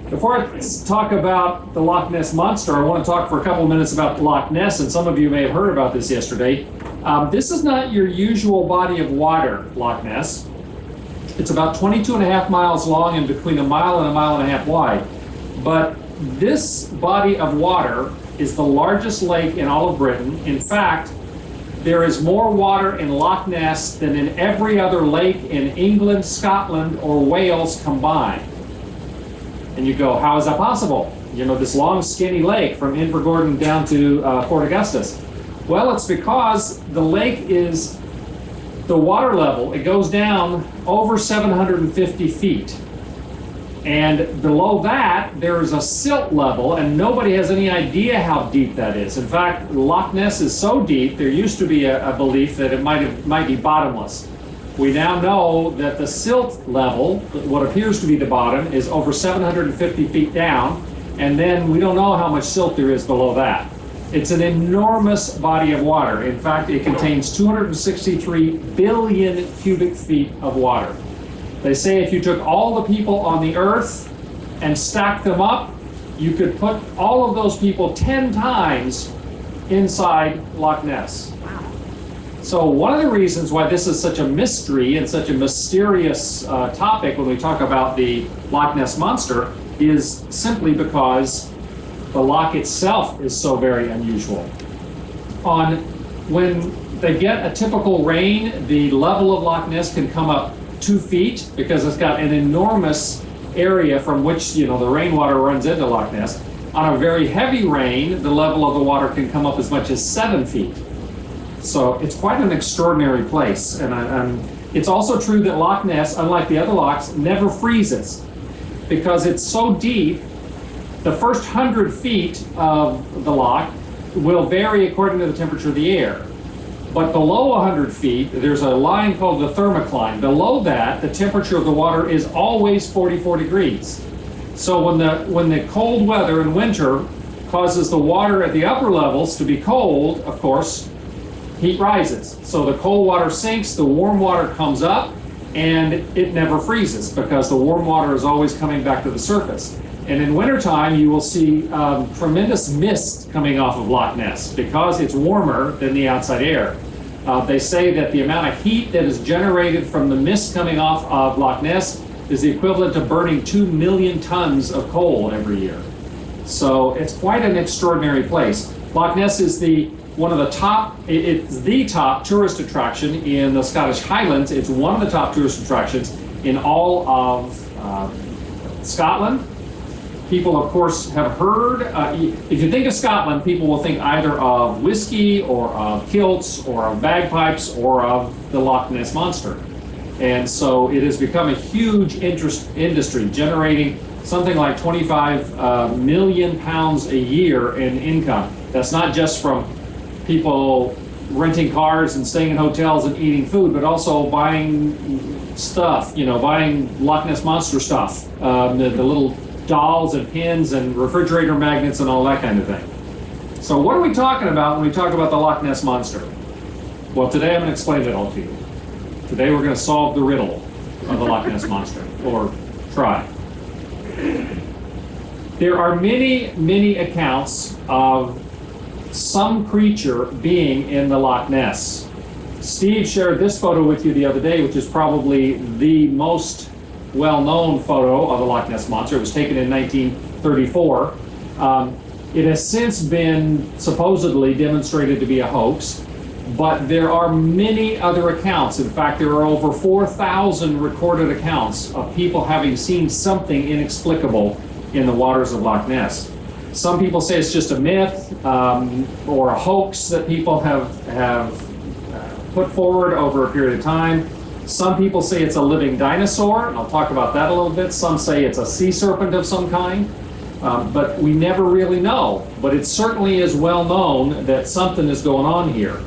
Before I talk about the Loch Ness Monster, I want to talk for a couple of minutes about Loch Ness, and some of you may have heard about this yesterday. This is not your usual body of water, Loch Ness. It's about 22 and a half miles long and between a mile and a half wide. But this body of water is the largest lake in all of Britain. In fact, there is more water in Loch Ness than in every other lake in England, Scotland, or Wales combined. And you go, how is that possible? You know, this long, skinny lake from Invergordon down to Fort Augustus. Well, it's because the lake is, the water level, it goes down over 750 feet. And below that, there is a silt level, and nobody has any idea how deep that is. In fact, Loch Ness is so deep, there used to be a belief that it might be bottomless. We now know that the silt level, what appears to be the bottom, is over 750 feet down, and then we don't know how much silt there is below that. It's an enormous body of water. In fact, it contains 263 billion cubic feet of water. They say if you took all the people on the earth and stacked them up, you could put all of those people 10 times inside Loch Ness. So one of the reasons why this is such a mystery and such a mysterious topic when we talk about the Loch Ness Monster is simply because the loch itself is so very unusual. When they get a typical rain, the level of Loch Ness can come up 2 feet because it's got an enormous area from which, you know, the rainwater runs into Loch Ness. On a very heavy rain, the level of the water can come up as much as 7 feet. So it's quite an extraordinary place. And it's also true that Loch Ness, unlike the other lochs, never freezes because it's so deep. The first 100 feet of the loch will vary according to the temperature of the air. But below 100 feet, there's a line called the thermocline. Below that, the temperature of the water is always 44 degrees. So when the cold weather in winter causes the water at the upper levels to be cold, of course, heat rises. So the cold water sinks, the warm water comes up, and it never freezes because the warm water is always coming back to the surface. And in wintertime, you will see tremendous mist coming off of Loch Ness because it's warmer than the outside air. They say that the amount of heat that is generated from the mist coming off of Loch Ness is the equivalent to burning 2 million tons of coal every year. So it's quite an extraordinary place. Loch Ness is one of the top, it's the top tourist attraction in the Scottish Highlands. It's one of the top tourist attractions in all of Scotland. People, of course, have heard, if you think of Scotland, people will think either of whiskey or of kilts or of bagpipes or of the Loch Ness Monster. And so it has become a huge industry, generating something like 25 million pounds a year in income. That's not just from people renting cars and staying in hotels and eating food, but also buying stuff, you know, buying Loch Ness Monster stuff, the little dolls and pins and refrigerator magnets and all that kind of thing. So what are we talking about when we talk about the Loch Ness Monster? Well, today I'm going to explain it all to you. Today we're going to solve the riddle of the Loch Ness Monster, or try. There are many, many accounts of some creature being in the Loch Ness. Steve shared this photo with you the other day, which is probably the most well-known photo of the Loch Ness Monster. It was taken in 1934. It has since been supposedly demonstrated to be a hoax, but there are many other accounts. In fact, there are over 4,000 recorded accounts of people having seen something inexplicable in the waters of Loch Ness. Some people say it's just a myth or a hoax that people have put forward over a period of time. Some people say it's a living dinosaur, and I'll talk about that a little bit. Some say it's a sea serpent of some kind, but we never really know. But it certainly is well known that something is going on here.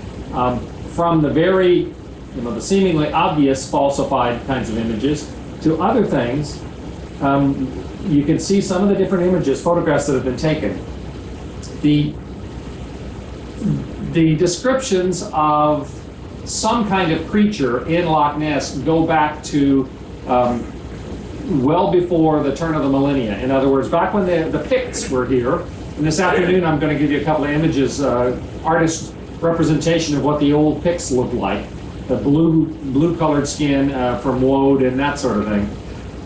From the very, the seemingly obvious falsified kinds of images to other things, you can see some of the different images, photographs that have been taken. The descriptions of some kind of creature in Loch Ness go back to well before the turn of the millennia. In other words, back when the Picts were here, and this afternoon I'm going to give you a couple of images, artist representation of what the old Picts looked like, the blue colored skin from woad and that sort of thing.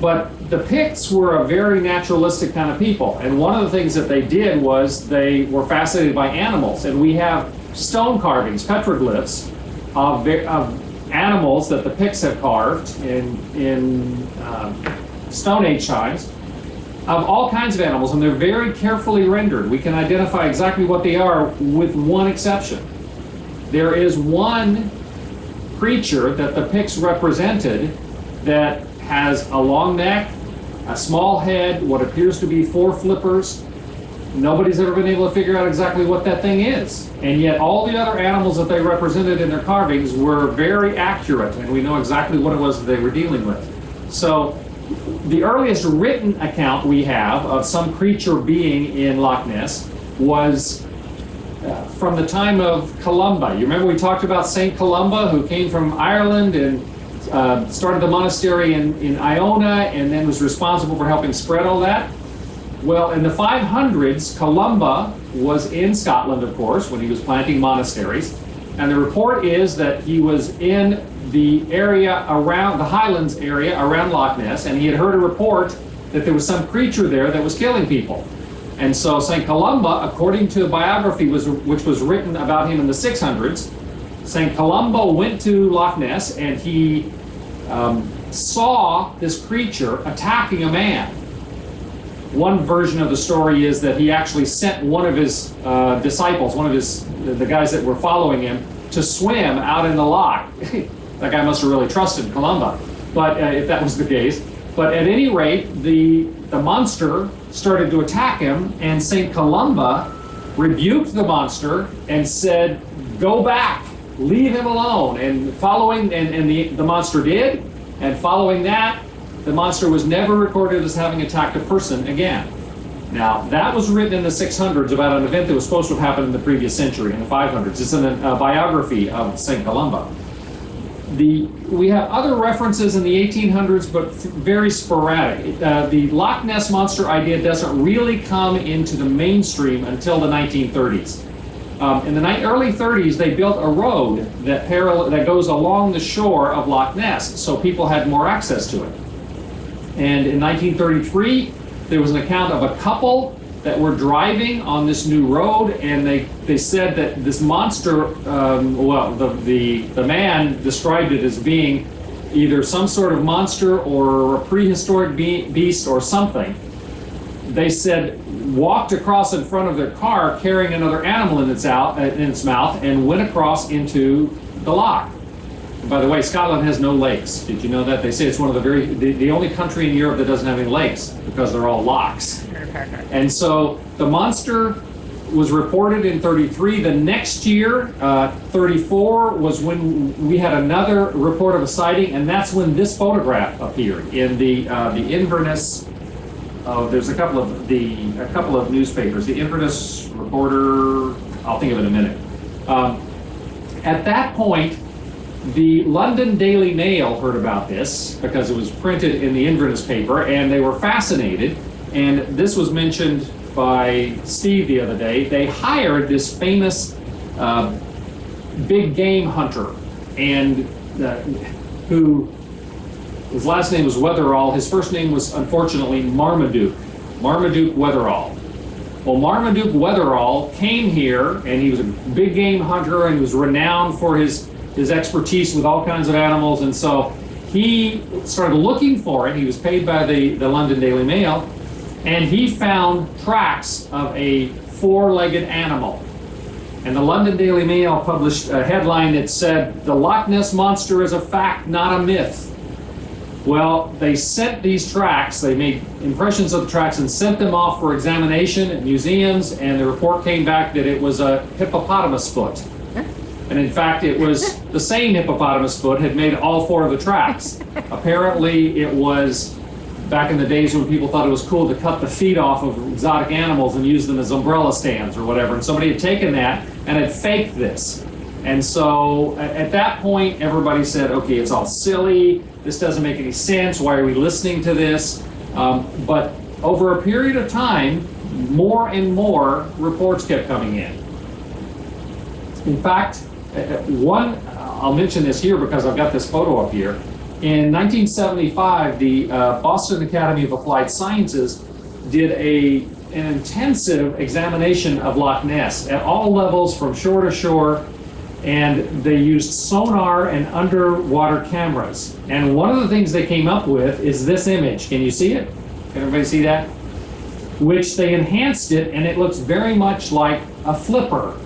But the Picts were a very naturalistic kind of people, and one of the things that they did was they were fascinated by animals, and we have stone carvings, petroglyphs, of animals that the Picts have carved in Stone Age times, of all kinds of animals, and they're very carefully rendered. We can identify exactly what they are with one exception. There is one creature that the Picts represented that has a long neck, a small head, what appears to be 4 flippers. Nobody's ever been able to figure out exactly what that thing is. And yet all the other animals that they represented in their carvings were very accurate, and we know exactly what it was that they were dealing with. So the earliest written account we have of some creature being in Loch Ness was from the time of Columba. You remember we talked about Saint Columba, who came from Ireland and started the monastery in Iona and then was responsible for helping spread all that? Well, in the 500s, Columba was in Scotland, of course, when he was planting monasteries. And the report is that he was in the area around the Highlands area around Loch Ness, and he had heard a report that there was some creature there that was killing people. And so St. Columba, according to a biography which was written about him in the 600s, St. Columba went to Loch Ness and he saw this creature attacking a man. One version of the story is that he actually sent one of his disciples, the guys that were following him, to swim out in the loch. That guy must have really trusted Columba, but if that was the case. But at any rate, the monster started to attack him, and St. Columba rebuked the monster and said, "Go back, leave him alone." And the monster did, and following that, the monster was never recorded as having attacked a person again. Now, that was written in the 600s about an event that was supposed to have happened in the previous century, in the 500s. It's in a biography of St. Columba. We have other references in the 1800s, but very sporadic. The Loch Ness Monster idea doesn't really come into the mainstream until the 1930s. In the early 30s, they built a road that goes along the shore of Loch Ness, so people had more access to it. And in 1933, there was an account of a couple that were driving on this new road, and they said that this monster, the man described it as being either some sort of monster or a prehistoric beast or something. They said walked across in front of their car carrying another animal in its mouth and went across into the loch. And by the way, Scotland has no lakes. Did you know that? They say it's one of the only country in Europe that doesn't have any lakes because they're all lochs. And so the monster was reported in 33. The next year, 34, was when we had another report of a sighting, and that's when this photograph appeared in the Inverness. There's a couple of newspapers. The Inverness Reporter. I'll think of it in a minute. At that point, the London Daily Mail heard about this because it was printed in the Inverness paper, and they were fascinated. And this was mentioned by Steve the other day. They hired this famous big game hunter, and his last name was Weatherall. His first name was, unfortunately, Marmaduke Weatherall. Well, Marmaduke Weatherall came here, and he was a big game hunter, and he was renowned for his expertise with all kinds of animals. And so he started looking for it. He was paid by the London Daily Mail, and he found tracks of a 4-legged animal. And the London Daily Mail published a headline that said, "The Loch Ness Monster is a fact, not a myth." Well, they sent these tracks, they made impressions of the tracks and sent them off for examination at museums, and the report came back that it was a hippopotamus foot. And in fact, it was the same hippopotamus foot had made all 4 of the tracks. Apparently, it was back in the days when people thought it was cool to cut the feet off of exotic animals and use them as umbrella stands or whatever. And somebody had taken that and had faked this. And so at that point, everybody said, okay, it's all silly. This doesn't make any sense. Why are we listening to this? But over a period of time, more and more reports kept coming in. In fact, I'll mention this here because I've got this photo up here. In 1975, the Boston Academy of Applied Sciences did an intensive examination of Loch Ness at all levels from shore to shore, and they used sonar and underwater cameras. And one of the things they came up with is this image. Can you see it? Can everybody see that? Which they enhanced it, and it looks very much like a flipper.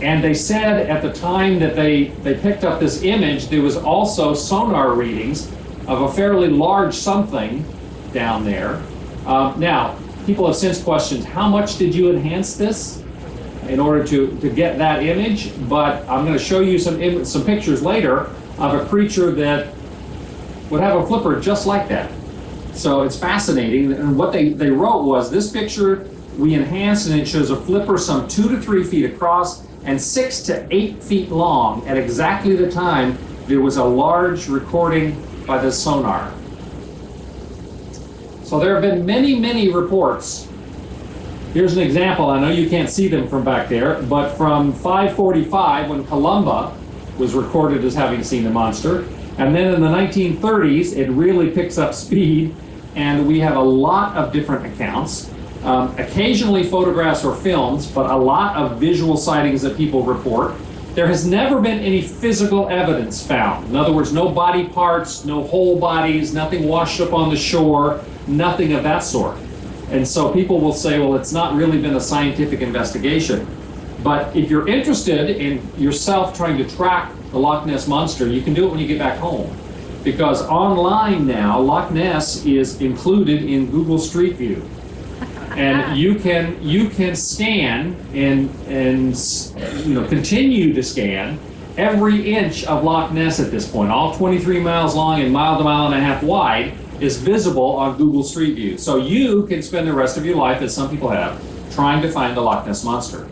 And they said at the time that they picked up this image, there was also sonar readings of a fairly large something down there. Now, people have since questioned, how much did you enhance this in order to get that image? But I'm going to show you some pictures later of a creature that would have a flipper just like that. So it's fascinating. And what they wrote was, this picture we enhanced, and it shows a flipper some 2 to 3 feet across and 6 to 8 feet long at exactly the time there was a large recording by the sonar. So there have been many, many reports. Here's an example. I know you can't see them from back there, but from 545, when Columba was recorded as having seen the monster, and then in the 1930s, it really picks up speed, and we have a lot of different accounts. Occasionally photographs or films, but a lot of visual sightings that people report. There has never been any physical evidence found. In other words, no body parts, no whole bodies, nothing washed up on the shore, nothing of that sort. And so people will say, well, it's not really been a scientific investigation. But if you're interested in yourself trying to track the Loch Ness Monster, you can do it when you get back home. Because online now, Loch Ness is included in Google Street View. And you can scan and continue to scan every inch of Loch Ness at this point. All 23 miles long and mile to mile and a half wide is visible on Google Street View. So you can spend the rest of your life, as some people have, trying to find the Loch Ness Monster.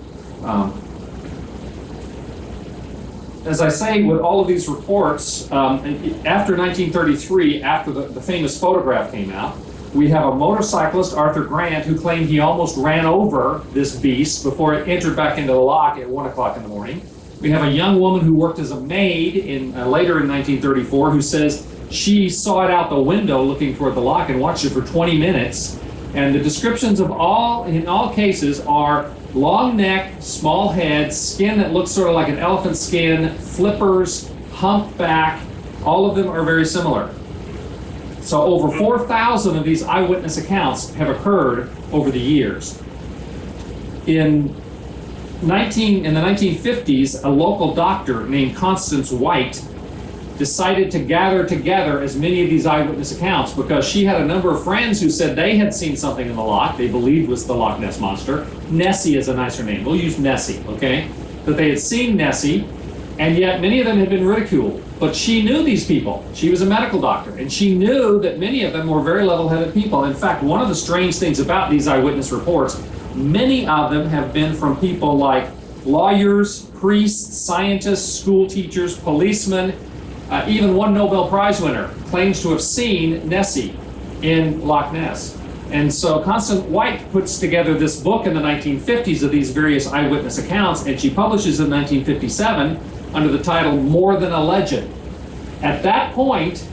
As I say, with all of these reports, after 1933, after the famous photograph came out, we have a motorcyclist, Arthur Grant, who claimed he almost ran over this beast before it entered back into the loch at 1 o'clock in the morning. We have a young woman who worked as a maid later in 1934 who says she saw it out the window looking toward the loch and watched it for 20 minutes. And the descriptions in all cases are long neck, small head, skin that looks sort of like an elephant skin, flippers, humped back. All of them are very similar. So over 4,000 of these eyewitness accounts have occurred over the years. In the 1950s, a local doctor named Constance White decided to gather together as many of these eyewitness accounts because she had a number of friends who said they had seen something in the loch they believed was the Loch Ness Monster. Nessie is a nicer name. We'll use Nessie, okay? That they had seen Nessie, and yet many of them had been ridiculed. But she knew these people. She was a medical doctor, and she knew that many of them were very level-headed people. In fact, one of the strange things about these eyewitness reports, many of them have been from people like lawyers, priests, scientists, school teachers, policemen. Even one Nobel Prize winner claims to have seen Nessie in Loch Ness. And so Constance White puts together this book in the 1950s of these various eyewitness accounts, and she publishes in 1957 under the title More Than a Legend. At that point,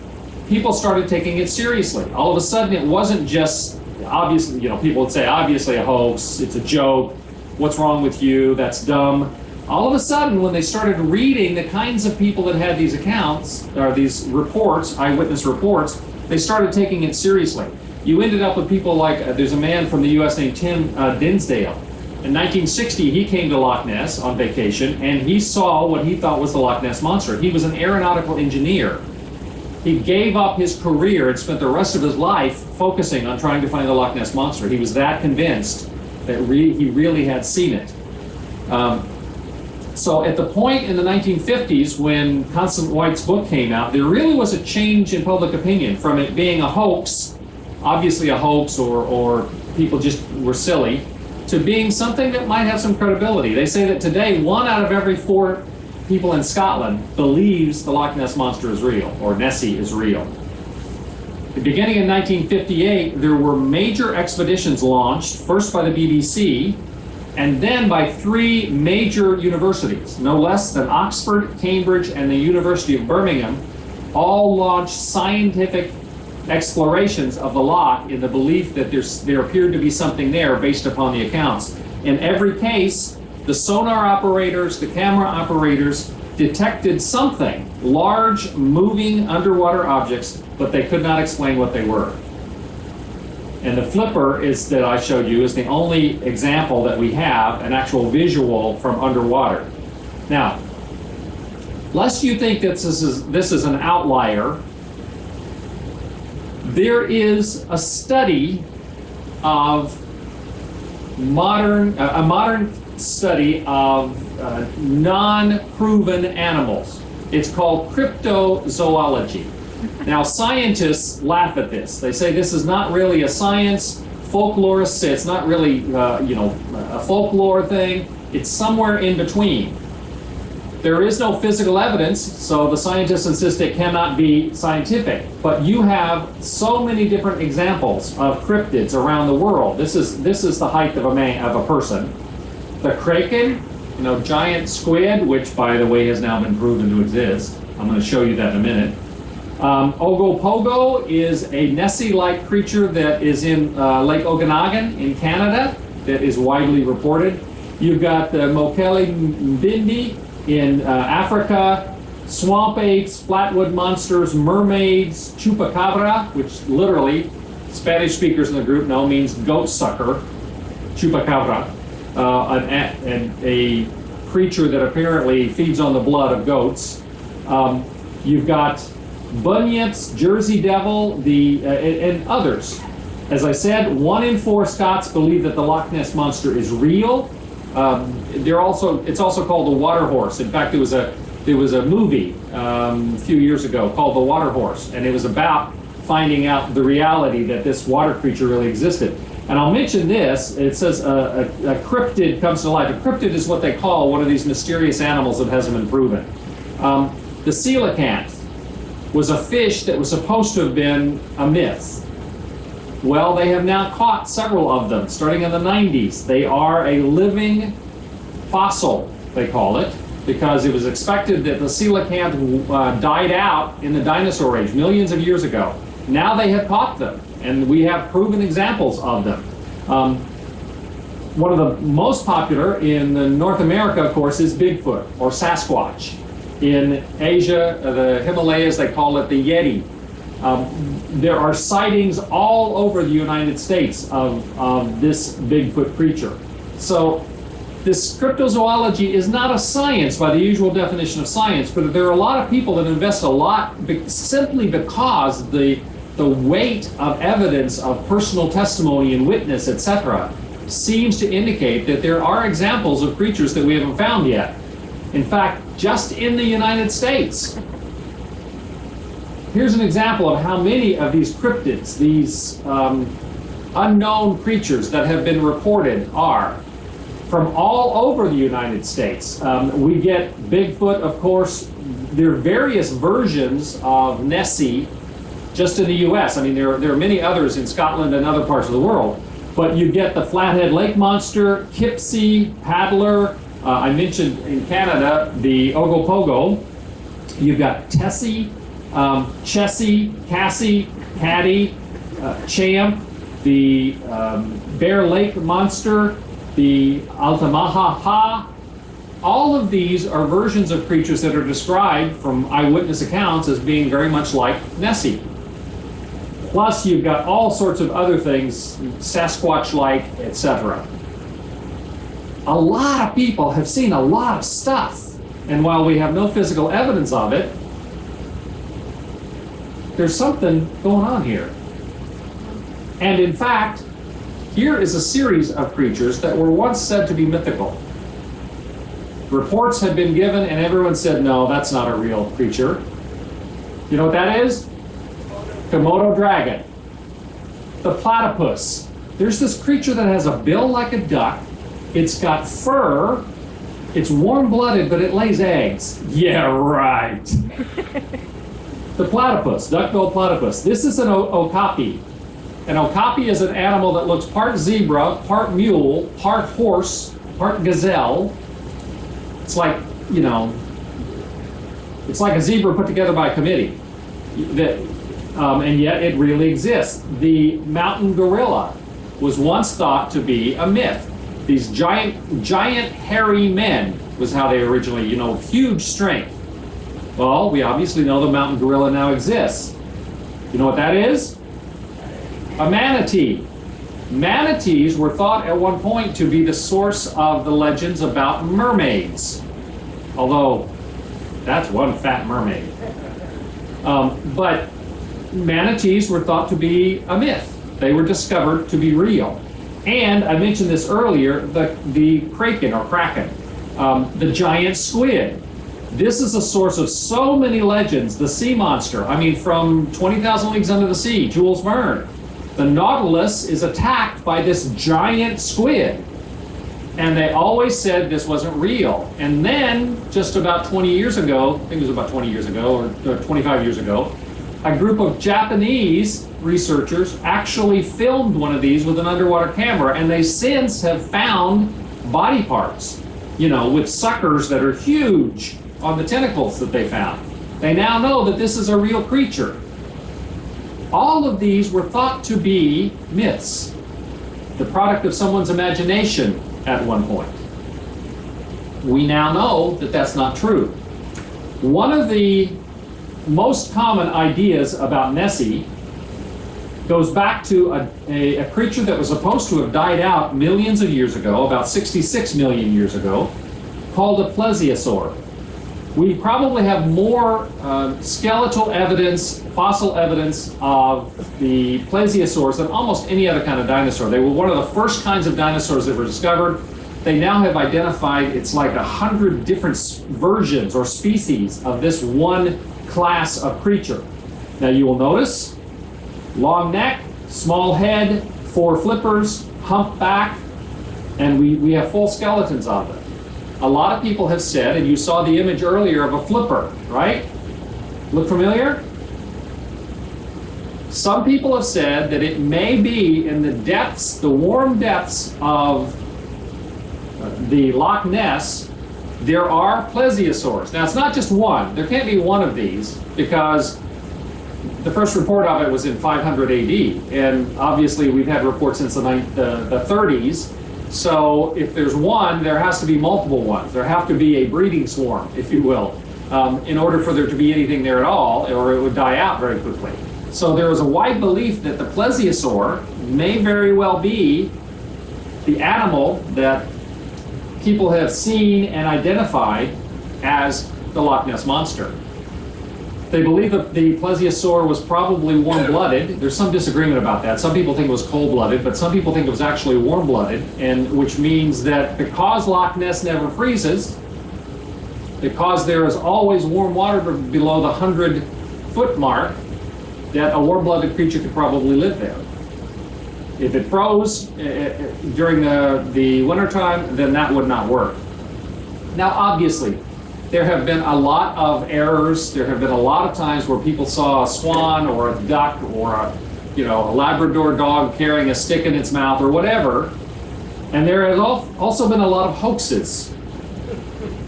people started taking it seriously. All of a sudden, it wasn't just, obviously, people would say, obviously a hoax, it's a joke, what's wrong with you, that's dumb. All of a sudden, when they started reading the kinds of people that had these accounts, or these reports, eyewitness reports, they started taking it seriously. You ended up with people like, there's a man from the US named Tim Dinsdale. In 1960, he came to Loch Ness on vacation, and he saw what he thought was the Loch Ness Monster. He was an aeronautical engineer. He gave up his career and spent the rest of his life focusing on trying to find the Loch Ness Monster. He was that convinced that he really had seen it. So at the point in the 1950s when Constance White's book came out, there really was a change in public opinion from it being a hoax, obviously a hoax or people just were silly, to being something that might have some credibility. They say that today 1 out of every 4 people in Scotland believes the Loch Ness Monster is real, or Nessie is real. Beginning in 1958, there were major expeditions launched, first by the BBC, and then by 3 major universities, no less than Oxford, Cambridge, and the University of Birmingham, all launched scientific explorations of the loch in the belief that there appeared to be something there based upon the accounts. In every case, the sonar operators, the camera operators detected something, large moving underwater objects, but they could not explain what they were. And the flipper that I showed you is the only example that we have, an actual visual from underwater. Now, lest you think that this is an outlier, there is a study of a modern study of non-proven animals. It's called cryptozoology. Now, scientists laugh at this. They say this is not really a science. Folklorists say it's not really, a folklore thing. It's somewhere in between. There is no physical evidence, so the scientists insist it cannot be scientific. But you have so many different examples of cryptids around the world. This is the height of a person. The kraken, giant squid, which by the way has now been proven to exist. I'm going to show you that in a minute. Ogopogo is a Nessie-like creature that is in Lake Okanagan in Canada that is widely reported. You've got the Mokele Mbindi in Africa, swamp apes, flatwood monsters, mermaids, chupacabra, which literally Spanish speakers in the group know means goat sucker, chupacabra, a creature that apparently feeds on the blood of goats. You've got bunyips, Jersey devil, and others. As I said, 1 in 4 Scots believe that the Loch Ness Monster is real. It's also called the water horse. In fact, there was a movie a few years ago called The Water Horse, and it was about finding out the reality that this water creature really existed. And I'll mention this. It says a cryptid comes to life. A cryptid is what they call one of these mysterious animals that hasn't been proven. The coelacanth was a fish that was supposed to have been a myth. Well, they have now caught several of them, starting in the 90s. They are a living fossil, they call it, because it was expected that the coelacanth died out in the dinosaur age, millions of years ago. Now they have caught them, and we have proven examples of them. One of the most popular in North America, of course, is Bigfoot, or Sasquatch. In Asia, the Himalayas, they call it the Yeti. There are sightings all over the United States of this Bigfoot creature. So this cryptozoology is not a science by the usual definition of science, but there are a lot of people that invest a lot simply because the weight of evidence of personal testimony and witness, etc., seems to indicate that there are examples of creatures that we haven't found yet. In fact, just in the United States. Here's an example of how many of these cryptids, these unknown creatures that have been reported are from all over the United States. We get Bigfoot, of course. There are various versions of Nessie just in the US. I mean, there are many others in Scotland and other parts of the world. But you get the Flathead Lake Monster, Kipsy, Paddler. I mentioned in Canada the Ogopogo. You've got Tessie, Chessie, Cassie, Caddy, Champ, the Bear Lake Monster, the Altamaha. All of these are versions of creatures that are described from eyewitness accounts as being very much like Nessie. Plus, you've got all sorts of other things, Sasquatch-like, etc. A lot of people have seen a lot of stuff, and while we have no physical evidence of it, there's something going on here. And in fact, here is a series of creatures that were once said to be mythical. Reports had been given and everyone said, no, that's not a real creature. You know what that is? Komodo dragon. The platypus. There's this creature that has a bill like a duck. It's got fur It's warm-blooded, but it lays eggs. Yeah, right. The platypus, duck-billed platypus. This is an okapi. An okapi is an animal that looks part zebra, part mule, part horse, part gazelle. It's like, you know, it's like a zebra put together by a committee. And yet it really exists. The mountain gorilla was once thought to be a myth. These giant hairy men was how they originally, you know, huge strength. Well, we obviously know the mountain gorilla now exists. You know what that is? A manatee. Manatees were thought at one point to be the source of the legends about mermaids. Although, that's one fat mermaid. But manatees were thought to be a myth. They were discovered to be real. And I mentioned this earlier, the kraken or kraken, the giant squid. This is a source of so many legends. The sea monster, I mean, from 20,000 Leagues Under the Sea, Jules Verne. The Nautilus is attacked by this giant squid. And they always said this wasn't real. And then, just about 20 years ago, I think it was about 20 years ago, or 25 years ago, a group of Japanese researchers actually filmed one of these with an underwater camera, and they since have found body parts, you know, with suckers that are huge on the tentacles that they found. They now know that this is a real creature. All of these were thought to be myths, the product of someone's imagination at one point. We now know that that's not true. One of the most common ideas about Nessie goes back to a creature that was supposed to have died out millions of years ago, about 66 million years ago, called a plesiosaur. We probably have more skeletal evidence, fossil evidence of the plesiosaurs than almost any other kind of dinosaur. They were one of the first kinds of dinosaurs that were discovered. They now have identified, it's like 100 different versions or species of this one class of creature. Now you will notice, long neck, small head, 4 flippers, hump back, and we have full skeletons of them. A lot of people have said, and you saw the image earlier of a flipper, right? Look familiar? Some people have said that it may be in the depths, the warm depths of the Loch Ness, there are plesiosaurs. Now, it's not just one. There can't be one of these because the first report of it was in 500 AD. And obviously, we've had reports since the 30s. So if there's one, there has to be multiple ones. There have to be a breeding swarm, if you will, in order for there to be anything there at all, or it would die out very quickly. So there is a wide belief that the plesiosaur may very well be the animal that people have seen and identified as the Loch Ness Monster. They believe that the plesiosaur was probably warm-blooded. There's some disagreement about that. Some people think it was cold-blooded, but some people think it was actually warm-blooded, and which means that because Loch Ness never freezes, because there is always warm water below the 100-foot mark, that a warm-blooded creature could probably live there. If it froze during the wintertime, then that would not work. Now, obviously, there have been a lot of errors. There have been a lot of times where people saw a swan or a duck or a Labrador dog carrying a stick in its mouth or whatever. And there has also been a lot of hoaxes.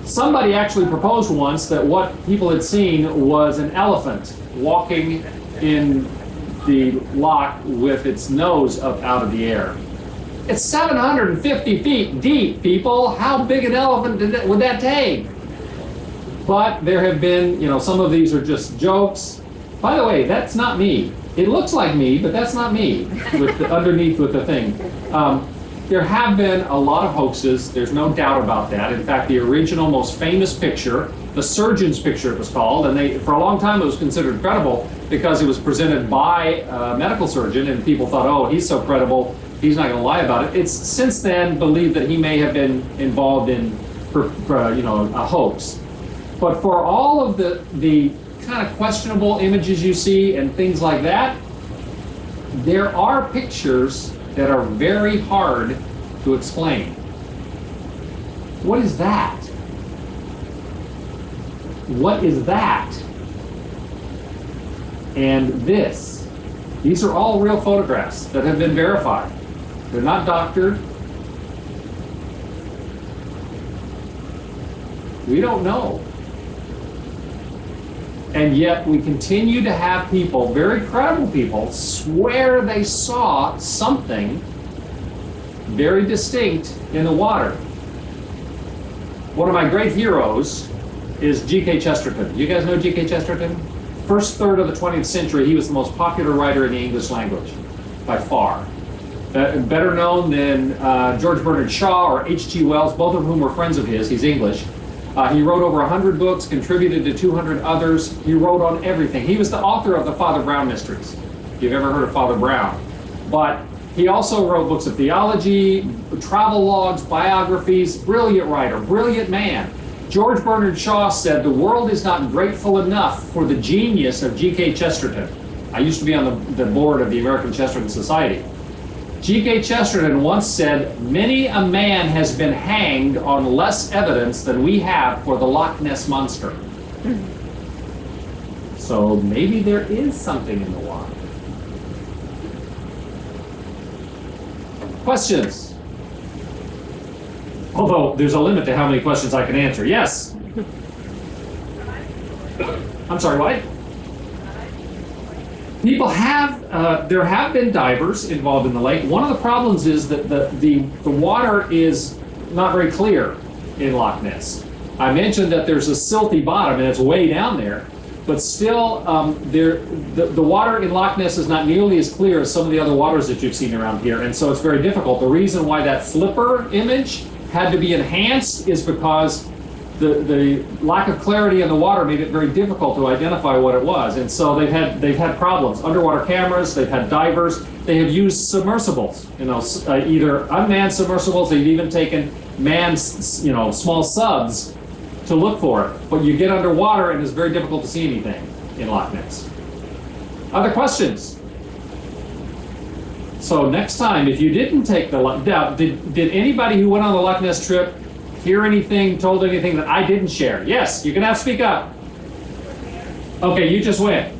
Somebody actually proposed once that what people had seen was an elephant walking in the loch with its nose up out of the air. It's 750 feet deep, people. How big an elephant would that take? But there have been, some of these are just jokes. By the way, that's not me. It looks like me, but that's not me underneath with the thing. There have been a lot of hoaxes. There's no doubt about that. In fact, the original, most famous picture, the surgeon's picture it was called, and for a long time it was considered credible because it was presented by a medical surgeon, and people thought, oh, he's so credible, he's not going to lie about it. It's since then believed that he may have been involved in, a hoax. But for all of the kind of questionable images you see and things like that, there are pictures that are very hard to explain. What is that? what is that? And this. These are all real photographs that have been verified. They're not doctored. We don't know. And yet we continue to have people, very credible people, swear they saw something very distinct in the water. One of my great heroes is G.K. Chesterton. You guys know G.K. Chesterton? First third of the 20th century, he was the most popular writer in the English language, by far. Better known than George Bernard Shaw or H.G. Wells, both of whom were friends of his. He's English. He wrote over 100 books, contributed to 200 others. He wrote on everything. He was the author of the Father Brown Mysteries, if you've ever heard of Father Brown. But he also wrote books of theology, travel logs, biographies, brilliant writer, brilliant man. George Bernard Shaw said, the world is not grateful enough for the genius of G.K. Chesterton. I used to be on the board of the American Chesterton Society. G.K. Chesterton once said, many a man has been hanged on less evidence than we have for the Loch Ness Monster. So maybe there is something in the water. Questions? Although there's a limit to how many questions I can answer. Yes? I'm sorry, what? People have, there have been divers involved in the lake. One of the problems is that the water is not very clear in Loch Ness. I mentioned that there's a silty bottom and it's way down there, but still the water in Loch Ness is not nearly as clear as some of the other waters that you've seen around here, and so it's very difficult. The reason why that flipper image had to be enhanced is because the lack of clarity in the water made it very difficult to identify what it was, and so they've had problems. Underwater cameras, they've had divers, they have used submersibles, either unmanned submersibles. They've even taken manned, small subs to look for it. But you get underwater and it's very difficult to see anything in Loch Ness. Other questions? So next time, if you didn't take did anybody who went on the Loch Ness trip hear anything, told anything that I didn't share? Yes, you can have to speak up. Okay, you just went.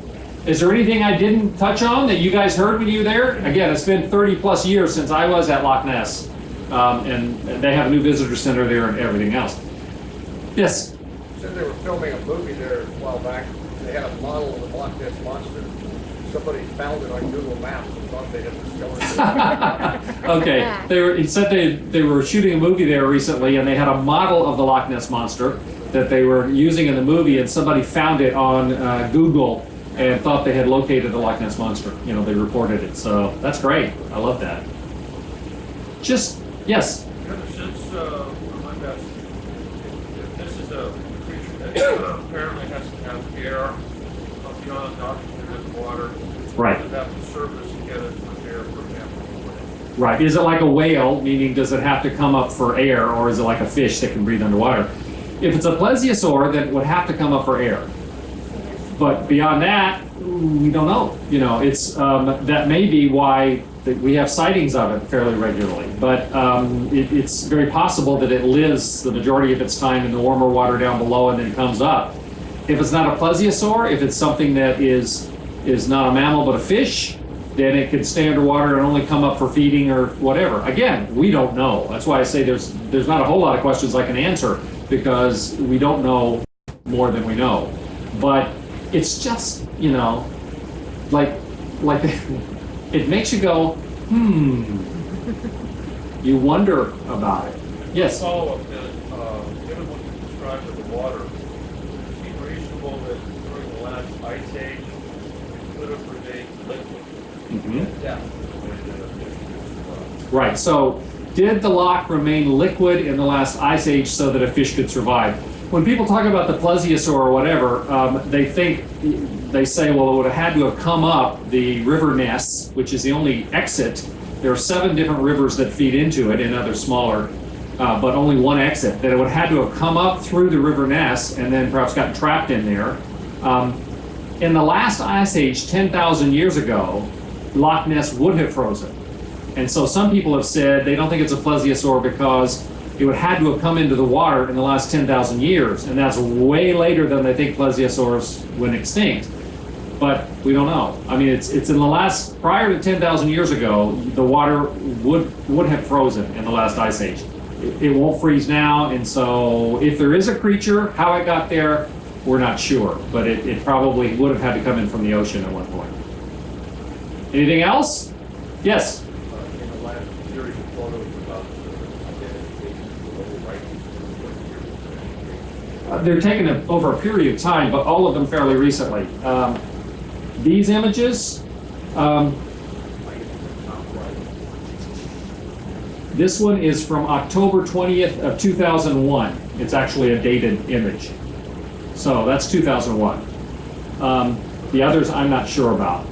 Is there anything I didn't touch on that you guys heard when you were there? Again, it's been 30 plus years since I was at Loch Ness, and they have a new visitor center there and everything else. Yes? You said they were filming a movie there a while back. They had a model of the Loch Ness Monster. Somebody found it on Google Maps and thought they had discovered it. Okay, he said they were shooting a movie there recently, and they had a model of the Loch Ness Monster that they were using in the movie, and somebody found it on Google and thought they had located the Loch Ness Monster. They reported it, so that's great. I love that. Yes? Since, my best, if this is a creature that apparently has to have air beyond oxygen with water, Right. does it have to surface and get it from air, for example? Right. Is it like a whale, meaning does it have to come up for air, or is it like a fish that can breathe underwater? If it's a plesiosaur, then it would have to come up for air. But beyond that, we don't know. It's that may be why we have sightings of it fairly regularly. But it's very possible that it lives the majority of its time in the warmer water down below and then comes up. If it's not a plesiosaur, if it's something that is not a mammal but a fish, then it could stay underwater and only come up for feeding or whatever. Again, we don't know. That's why I say there's not a whole lot of questions I can answer, because we don't know more than we know. But it's just, like it makes you go, You wonder about it. Yes? Follow-up is, given what you described of the water, would it seem reasonable that during the last ice age, it could have remained liquid at depth the way that a fish could survive? Right. So did the loch remain liquid in the last ice age so that a fish could survive? When people talk about the plesiosaur or whatever, they say, well, it would have had to have come up the river Ness, which is the only exit. There are 7 different rivers that feed into it and other smaller, but only one exit. That it would have had to have come up through the river Ness and then perhaps gotten trapped in there. In the last ice age, 10,000 years ago, Loch Ness would have frozen. And so some people have said they don't think it's a plesiosaur because it would had to have come into the water in the last 10,000 years, and that's way later than they think plesiosaurs went extinct. But we don't know. I mean, it's in the last, prior to 10,000 years ago, the water would have frozen in the last ice age. It won't freeze now, and so if there is a creature, how it got there, we're not sure. But it probably would have had to come in from the ocean at one point. Anything else? Yes? In the last series of photos about the identification of the right, They're taken over a period of time, but all of them fairly recently. These images, this one is from October 20th of 2001. It's actually a dated image. So that's 2001. The others I'm not sure about.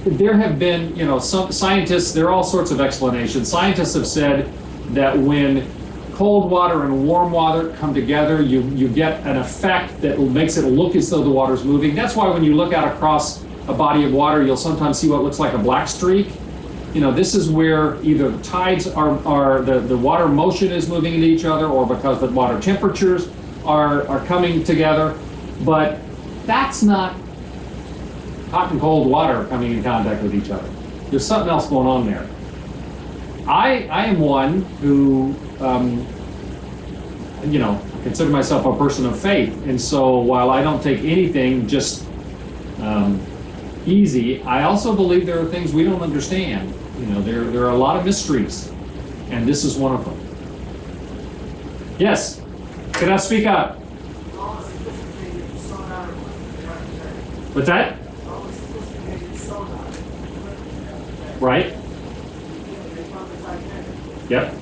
There have been, some scientists, there are all sorts of explanations. Scientists have said that when cold water and warm water come together, you get an effect that makes it look as though the water's moving. That's why when you look out across a body of water, you'll sometimes see what looks like a black streak. This is where either the tides the water motion is moving into each other, or because the water temperatures are coming together. But that's not hot and cold water coming in contact with each other. There's something else going on there. I am one who, consider myself a person of faith. And so while I don't take anything just easy, I also believe there are things we don't understand. There are a lot of mysteries, and this is one of them. Yes? Can I speak up? What's that? Right? Yep.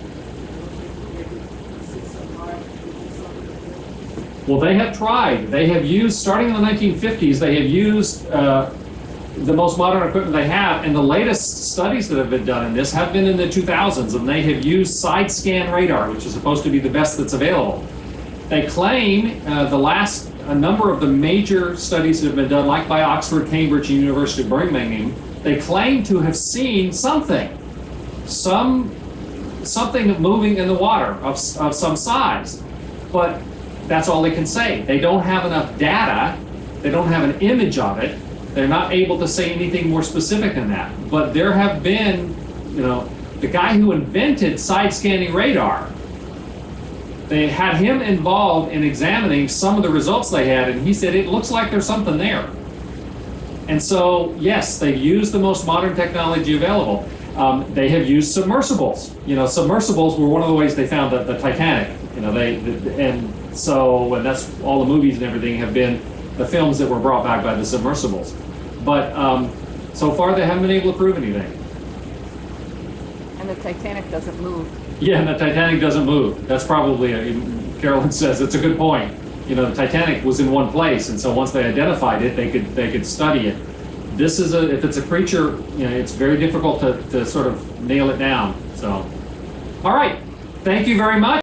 Well, they have tried. They have used, starting in the 1950s, they have used the most modern equipment they have, and the latest studies that have been done in this have been in the 2000s, and they have used side scan radar, which is supposed to be the best that's available. They claim a number of the major studies that have been done, like by Oxford, Cambridge, and University of Birmingham, they claim to have seen something moving in the water of some size, but that's all they can say. They don't have enough data. They don't have an image of it. They're not able to say anything more specific than that. But there have been, the guy who invented side scanning radar, they had him involved in examining some of the results they had, and he said it looks like there's something there. And so, yes, they've used the most modern technology available. They have used submersibles. Submersibles were one of the ways they found the Titanic. And that's all the movies and everything have been the films that were brought back by the submersibles. But so far they haven't been able to prove anything. And the Titanic doesn't move. Yeah, and the Titanic doesn't move. That's probably, Carolyn says, it's a good point. The Titanic was in one place, and so once they identified it, they could study it. This is if it's a creature, it's very difficult to sort of nail it down. So, all right, thank you very much.